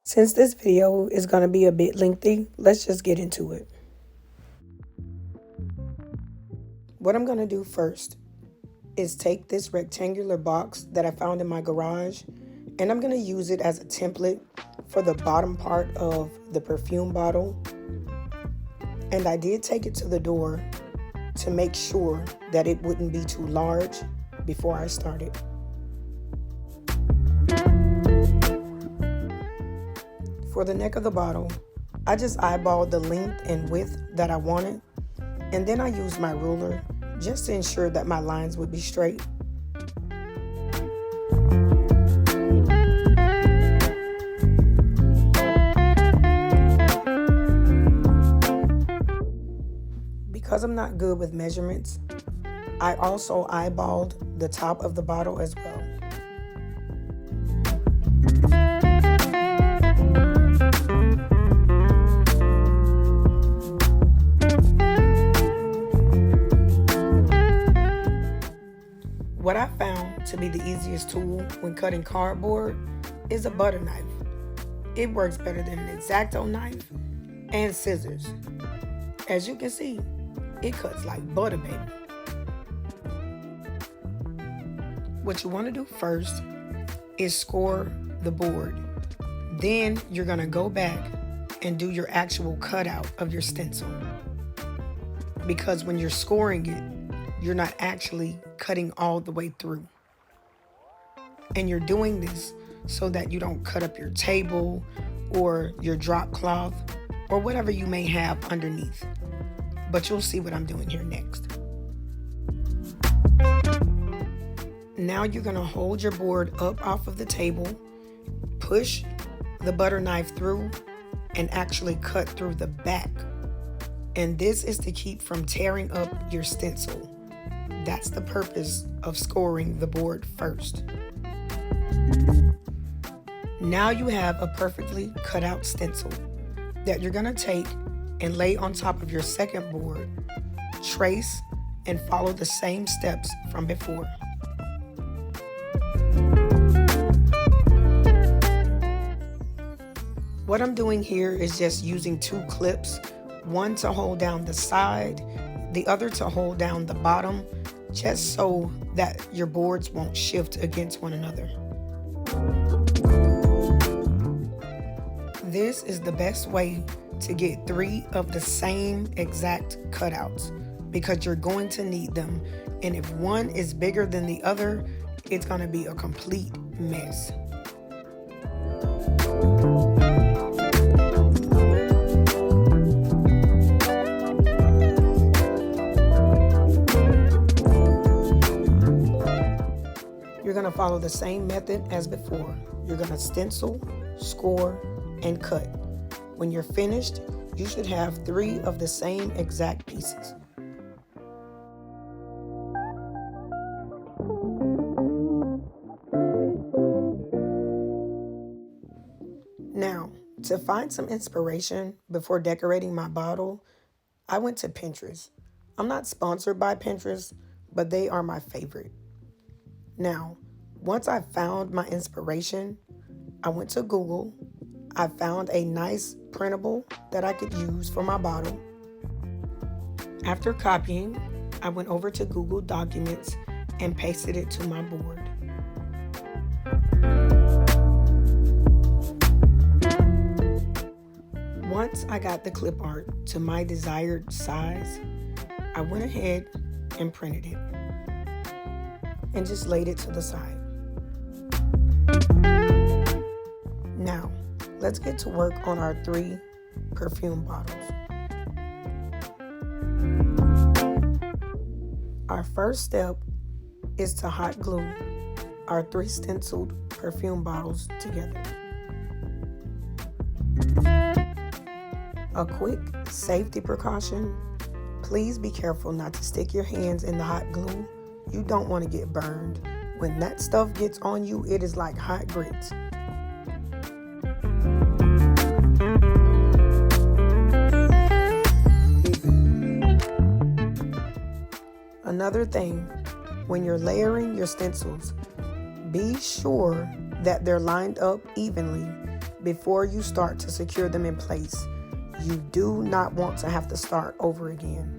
Since this video is going to be a bit lengthy, let's just get into it. What I'm going to do first is take this rectangular box that I found in my garage, and I'm going to use it as a template for the bottom part of the perfume bottle. And I did take it to the door to make sure that it wouldn't be too large before I started. For the neck of the bottle, I just eyeballed the length and width that I wanted, and then I used my ruler just to ensure that my lines would be straight. Because I'm not good with measurements, I also eyeballed the top of the bottle as well. What I found to be the easiest tool when cutting cardboard is a butter knife. It works better than an X-Acto knife and scissors. As you can see, it cuts like butter, baby. What you want to do first is score the board. Then you're going to go back and do your actual cutout of your stencil. Because when you're scoring it, you're not actually cutting all the way through. And you're doing this so that you don't cut up your table or your drop cloth or whatever you may have underneath. But you'll see what I'm doing here next. Now you're going to hold your board up off of the table, push the butter knife through, and actually cut through the back. And this is to keep from tearing up your stencil. That's the purpose of scoring the board first. Now you have a perfectly cut out stencil that you're going to take and lay on top of your second board, trace, and follow the same steps from before. What I'm doing here is just using two clips, one to hold down the side, the other to hold down the bottom, just so that your boards won't shift against one another. This is the best way to get 3 of the same exact cutouts because you're going to need them, and if one is bigger than the other, it's going to be a complete mess. You're going to follow the same method as before. You're going to stencil, score, and cut. When you're finished, you should have 3 of the same exact pieces. Now, to find some inspiration before decorating my bottle, I went to Pinterest. I'm not sponsored by Pinterest, but they are my favorite. Now, once I found my inspiration, I went to Google. I found a nice printable that I could use for my bottle. After copying, I went over to Google Documents and pasted it to my board. Once I got the clip art to my desired size, I went ahead and printed it and just laid it to the side. Now, let's get to work on our 3 perfume bottles. Our first step is to hot glue our 3 stenciled perfume bottles together. A quick safety precaution, please be careful not to stick your hands in the hot glue. You don't want to get burned. When that stuff gets on you, it is like hot grits. Another thing, when you're layering your stencils, be sure that they're lined up evenly before you start to secure them in place. You do not want to have to start over again.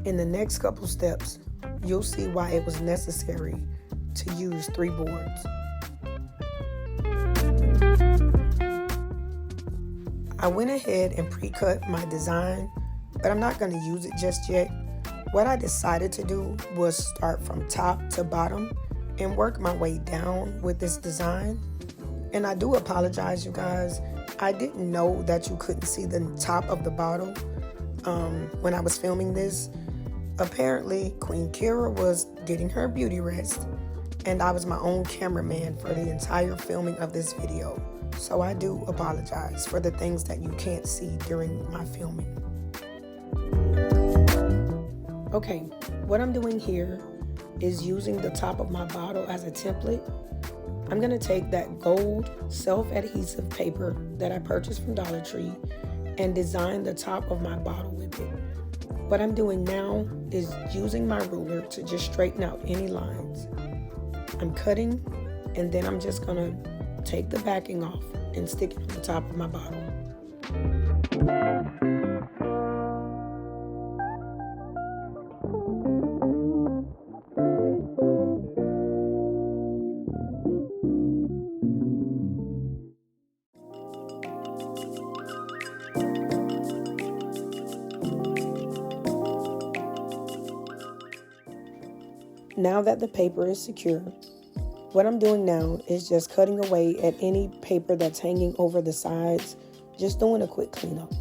In the next couple steps, you'll see why it was necessary to use 3 boards. I went ahead and pre-cut my design, but I'm not going to use it just yet. What I decided to do was start from top to bottom and work my way down with this design. And I do apologize, you guys. I didn't know that you couldn't see the top of the bottle when I was filming this. Apparently, Queen Kira was getting her beauty rest, and I was my own cameraman for the entire filming of this video. So I do apologize for the things that you can't see during my filming. Okay, what I'm doing here is using the top of my bottle as a template. I'm gonna take that gold self-adhesive paper that I purchased from Dollar Tree and design the top of my bottle with it. What I'm doing now is using my ruler to just straighten out any lines. I'm cutting, and then I'm just gonna take the backing off and stick it on the top of my bottle. Now that the paper is secure, what I'm doing now is just cutting away at any paper that's hanging over the sides, just doing a quick cleanup.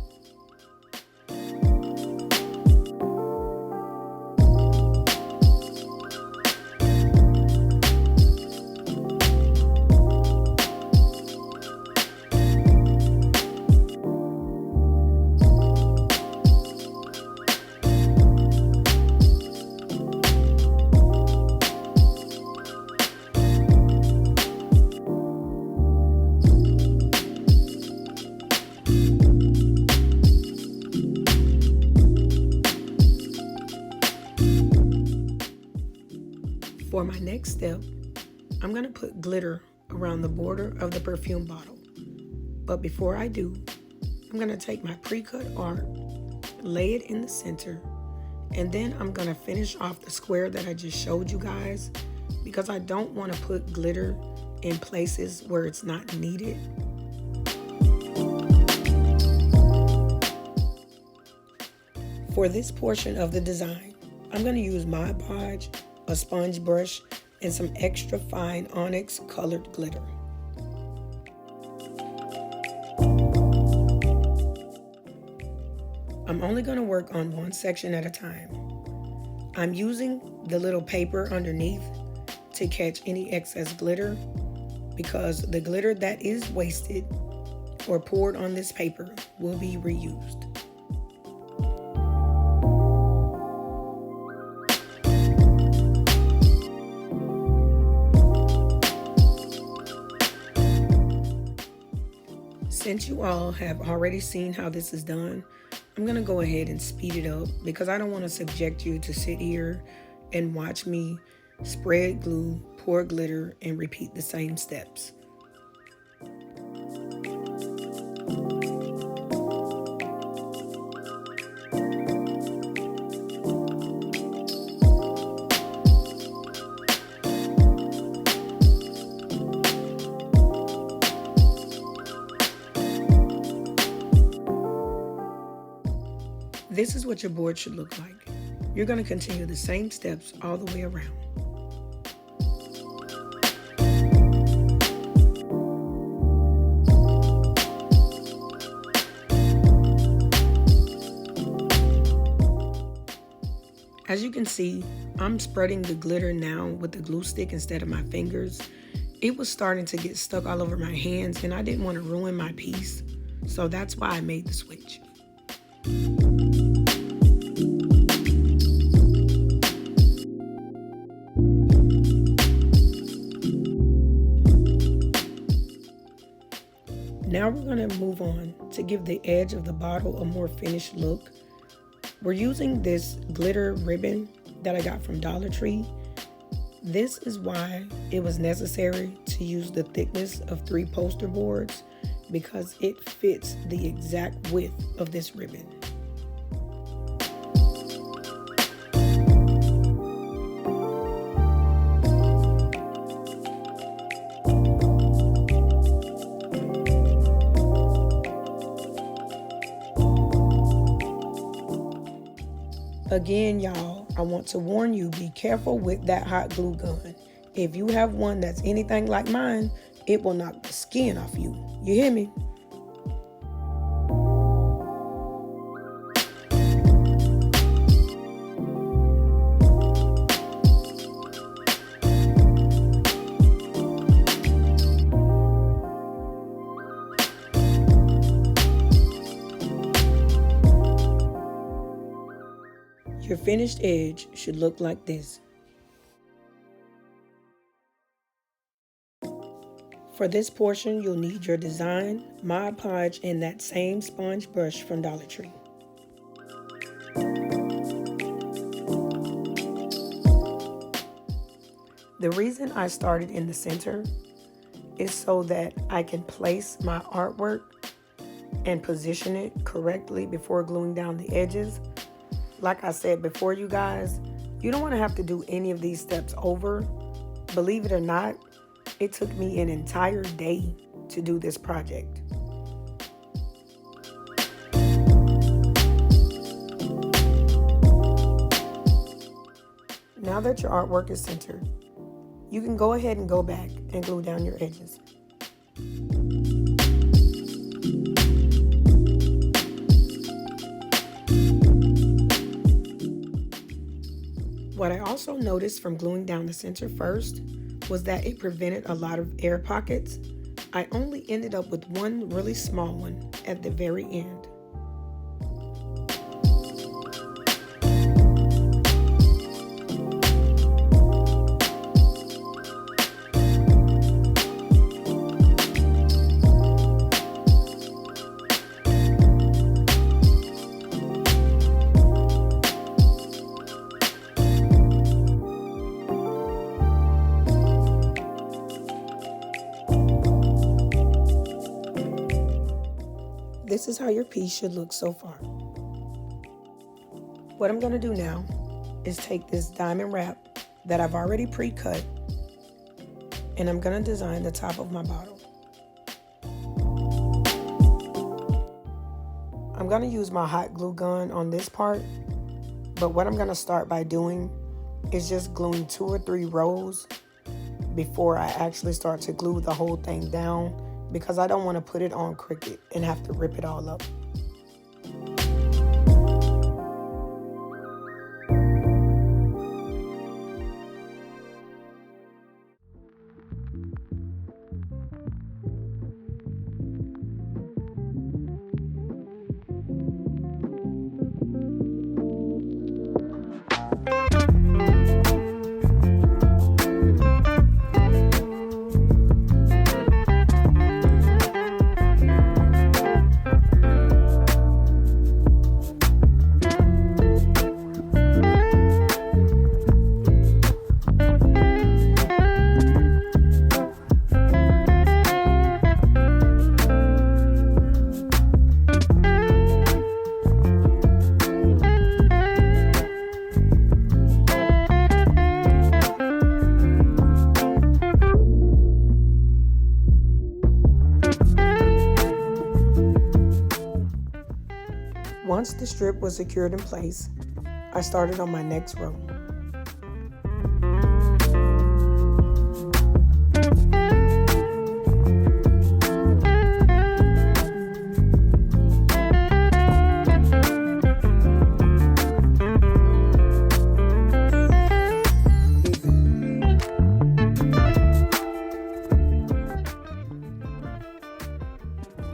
For my next step, I'm going to put glitter around the border of the perfume bottle. But before I do, I'm going to take my pre-cut art, lay it in the center, and then I'm going to finish off the square that I just showed you guys, because I don't want to put glitter in places where it's not needed. For this portion of the design, I'm going to use Mod Podge, a sponge brush, and some extra fine Onyx colored glitter. I'm only going to work on one section at a time. I'm using the little paper underneath to catch any excess glitter, because the glitter that is wasted or poured on this paper will be reused. Since you all have already seen how this is done, I'm going to go ahead and speed it up, because I don't want to subject you to sit here and watch me spread glue, pour glitter, and repeat the same steps. This is what your board should look like. You're going to continue the same steps all the way around. As you can see, I'm spreading the glitter now with the glue stick instead of my fingers. It was starting to get stuck all over my hands and I didn't want to ruin my piece, so that's why I made the switch. Now we're going to move on to give the edge of the bottle a more finished look. We're using this glitter ribbon that I got from Dollar Tree. This is why it was necessary to use the thickness of 3 poster boards, because it fits the exact width of this ribbon. Again, y'all, I want to warn you, be careful with that hot glue gun. If you have one that's anything like mine, it will knock the skin off you. You hear me? Your finished edge should look like this. For this portion, you'll need your design, Mod Podge, and that same sponge brush from Dollar Tree. The reason I started in the center is so that I can place my artwork and position it correctly before gluing down the edges. Like I said before, you guys, you don't want to have to do any of these steps over. Believe it or not, it took me an entire day to do this project. Now that your artwork is centered, you can go ahead and go back and glue down your edges. What I also noticed from gluing down the center first was that it prevented a lot of air pockets. I only ended up with one really small one at the very end. This is how your piece should look so far. What I'm going to do now is take this diamond wrap that I've already pre-cut, and I'm going to design the top of my bottle. I'm going to use my hot glue gun on this part, but what I'm going to start by doing is just gluing 2 or 3 rows before I actually start to glue the whole thing down, because I don't want to put it on crooked and have to rip it all up. Once the strip was secured in place, I started on my next row.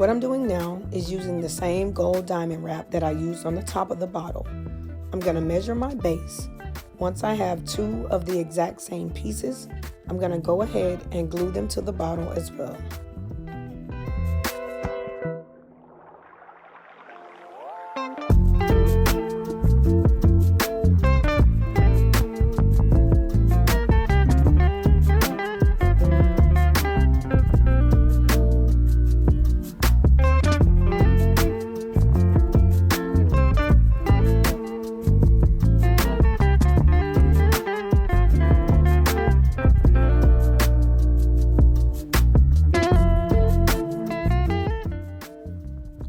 What I'm doing now is using the same gold diamond wrap that I used on the top of the bottle. I'm going to measure my base. Once I have 2 of the exact same pieces, I'm going to go ahead and glue them to the bottle as well.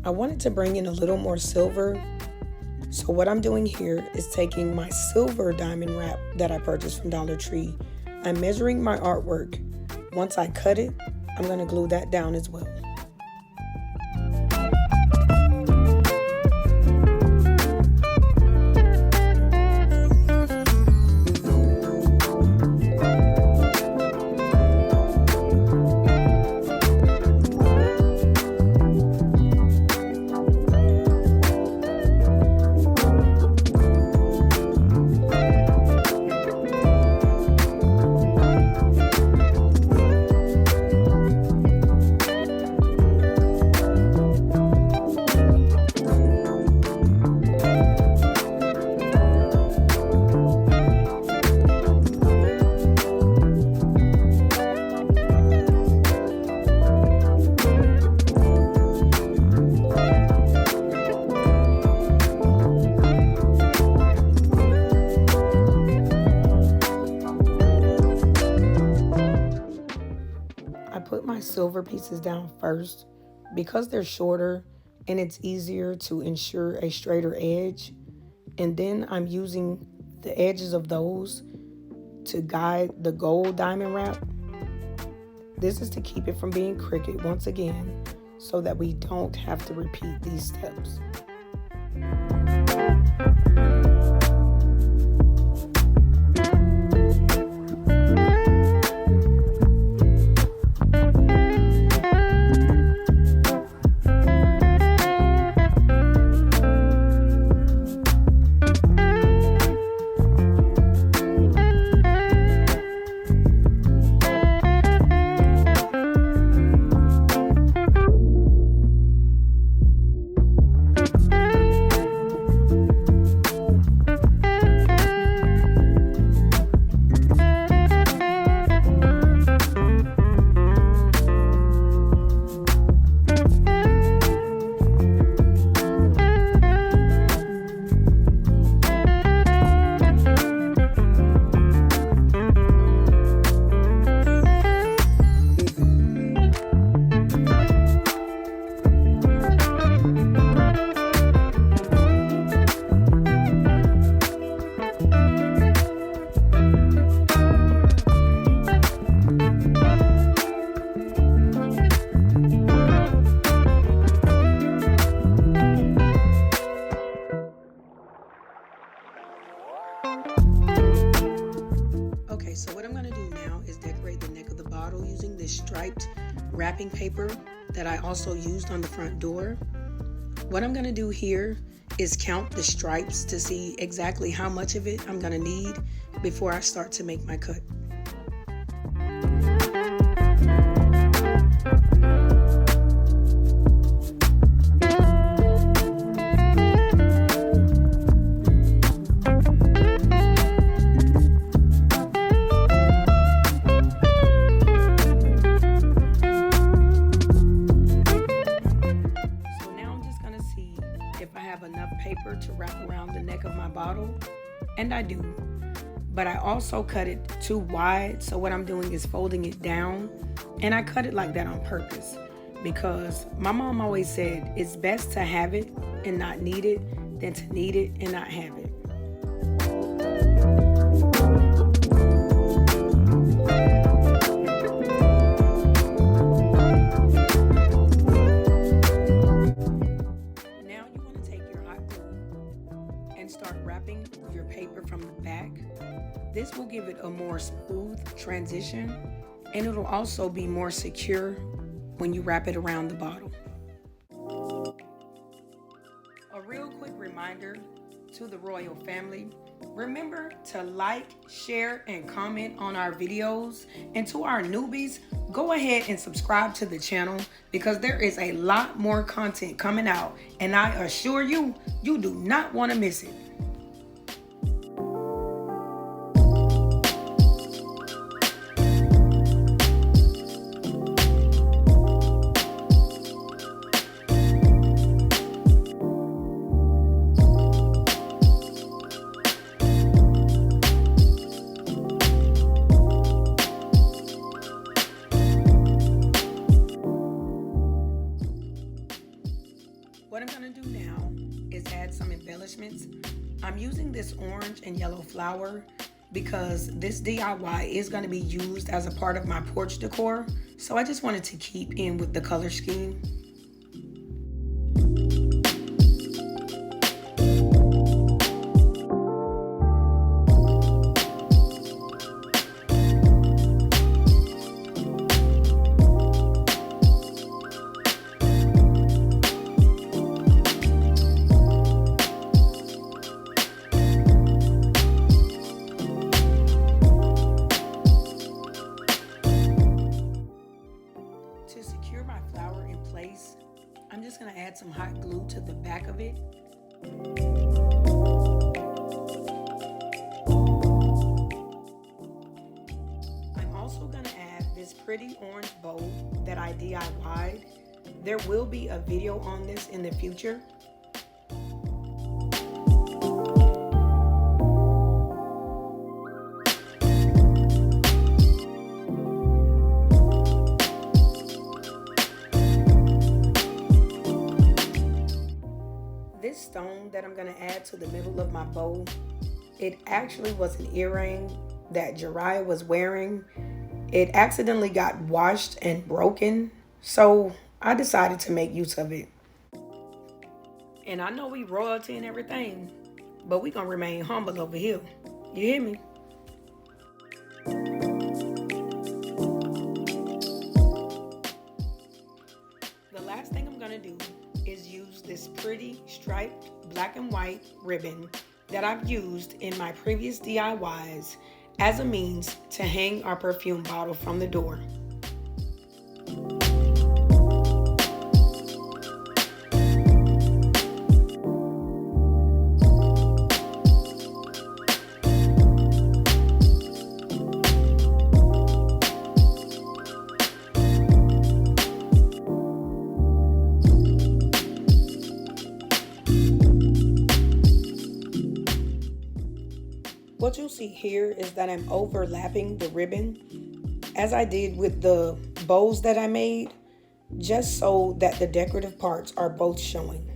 I wanted to bring in a little more silver, so what I'm doing here is taking my silver diamond wrap that I purchased from Dollar Tree. I'm measuring my artwork. Once I cut it, I'm going to glue that down as well. Put my silver pieces down first because they're shorter and it's easier to ensure a straighter edge, and then I'm using the edges of those to guide the gold diamond wrap. This is to keep it from being crooked once again so that we don't have to repeat these steps. Okay, so what I'm going to do now is decorate the neck of the bottle using this striped wrapping paper that I also used on the front door. What I'm going to do here is count the stripes to see exactly how much of it I'm going to need before I start to make my cut. Paper to wrap around the neck of my bottle, and I do, but I also cut it too wide, so what I'm doing is folding it down, and I cut it like that on purpose because my mom always said it's best to have it and not need it than to need it and not have it. Start wrapping your paper from the back. This will give it a more smooth transition, and it'll also be more secure when you wrap it around the bottle. reminder to the royal family. Remember to like, share, and comment on our videos. And to our newbies, go ahead and subscribe to the channel because there is a lot more content coming out. And I assure you, you do not want to miss it. What I'm going to do now is add some embellishments. I'm using this orange and yellow flower because this DIY is going to be used as a part of my porch decor. So I just wanted to keep in with the color scheme. To secure my flower in place, I'm just going to add some hot glue to the back of it. I'm also going to add this pretty orange bow that I DIY'd. There will be a video on this in the future. This stone that I'm going to add to the middle of my bow, it actually was an earring that Jariah was wearing. It accidentally got washed and broken, so I decided to make use of it. And I know we royalty and everything, but we gonna remain humble over here. You hear me? The last thing I'm gonna do is use this pretty striped black and white ribbon that I've used in my previous DIYs as a means to hang our perfume bottle from the door. What you'll see here is that I'm overlapping the ribbon as I did with the bows that I made, just so that the decorative parts are both showing.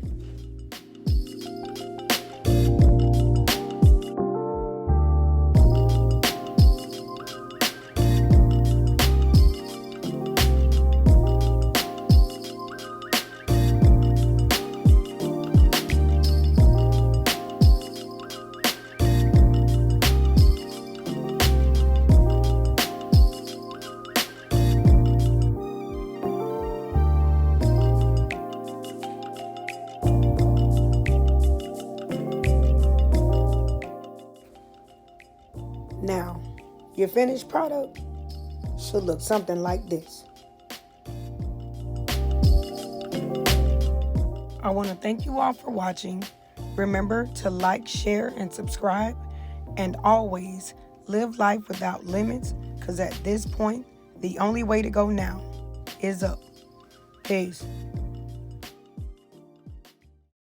Now, your finished product should look something like this. I want to thank you all for watching. Remember to like, share, and subscribe. And always live life without limits, because at this point, the only way to go now is up. Peace.